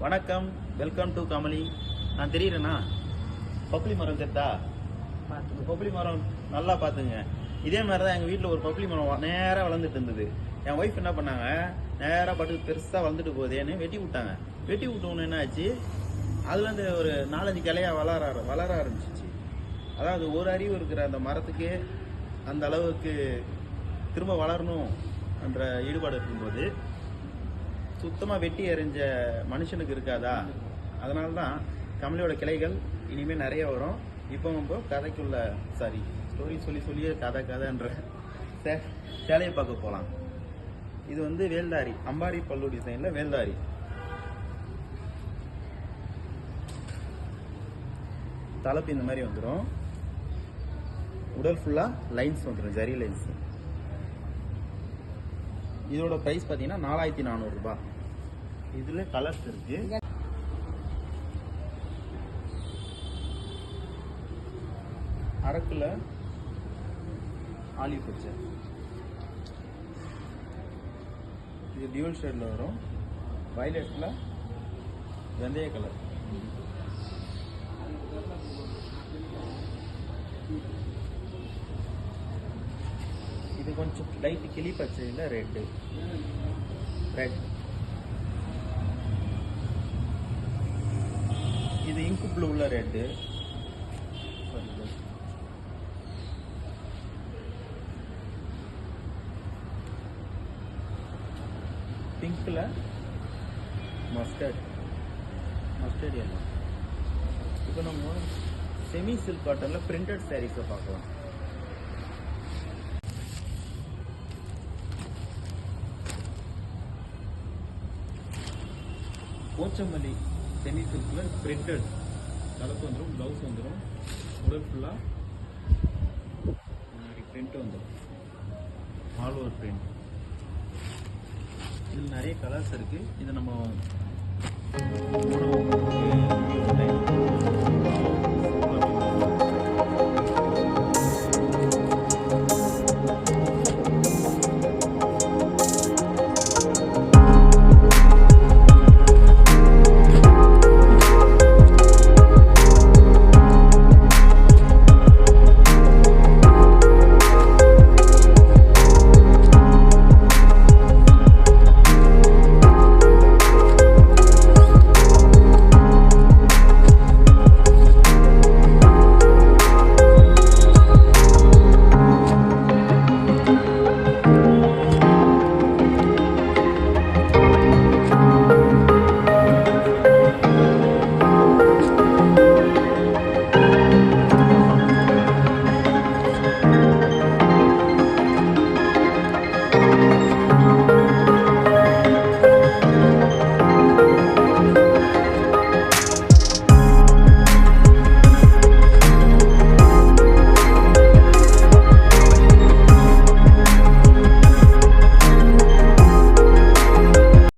வணக்கம், welcome to Kamali. நான் தெரியுறேண்ணா, bubbly மரம் தெரிதா? பப்ளி மரம் நல்லா பார்த்துங்க. இதே மாதிரி தான் எங்கள் வீட்டில் ஒரு பப்ளி மரம் நேராக வளர்ந்துட்டு இருந்தது. என் ஒய்ஃப் என்ன பண்ணாங்க, நேராக பட்டு பெருசாக வளர்ந்துட்டு போகுதேன்னு வெட்டி விட்டாங்க. வெட்டி விட்டோன்னு என்ன ஆச்சு, அதுலேருந்து ஒரு 4-5 கிளையாக வளர ஆரம்பிச்சிச்சு. அதாவது ஒரு அறிவு இருக்கிற அந்த மரத்துக்கு அந்த அளவுக்கு திரும்ப வளரணும் என்ற ஈடுபாடு இருக்கும்போது சுத்தமாக வெட்டி எறிஞ்ச மனுஷனுக்கு இருக்காதா? அதனால தான் கமலியோட கிளைகள் இனிமேல் நிறைய வரும். இப்போ நம்ம கதைக்குள்ள ஸ்டோரி சொல்லியே கதைன்ற சேலையை பார்க்க போகலாம். இது வந்து வேல்தாரி, அம்பாரி பல்லு டிசைனில் வேல்தாரி. தலைப்பு இந்த மாதிரி வந்துடும். உடல் ஃபுல்லாக லைன்ஸ் வந்துடும், ஜரி லைன்ஸ். இதோட ப்ரைஸ் பார்த்தீங்கன்னா 4400 ரூபாய். இதில் கலர்ஸ் இருக்கு. அரக்குல ஆலிவ் பச்சை, இது டியூல் ஷேட்ல வரும். வயலட்ல வெந்தய கலர், இது கொஞ்சம் லைட் கிளி பச்சையில் ரெட். இது இங்கு ப்ளூல ரெட். பிங்க்ல மஸ்டர்ட் எல்லாம். இப்போ நம்ம செமி சில்க் காட்டன்ல பிரிண்டட் சாரீஸை பார்க்கலாம். போச்சமல்லி செமி சில்க்ல பிரிண்டட் தலைப்பு வந்துடும், ப்ளவுஸ் வந்துடும், உடல் ஃபுல்லாக பிரிண்ட் வந்துடும், ஆல் ஓவர் பிரிண்ட். இதில் நிறைய கலர்ஸ் இருக்குது. இதை நம்ம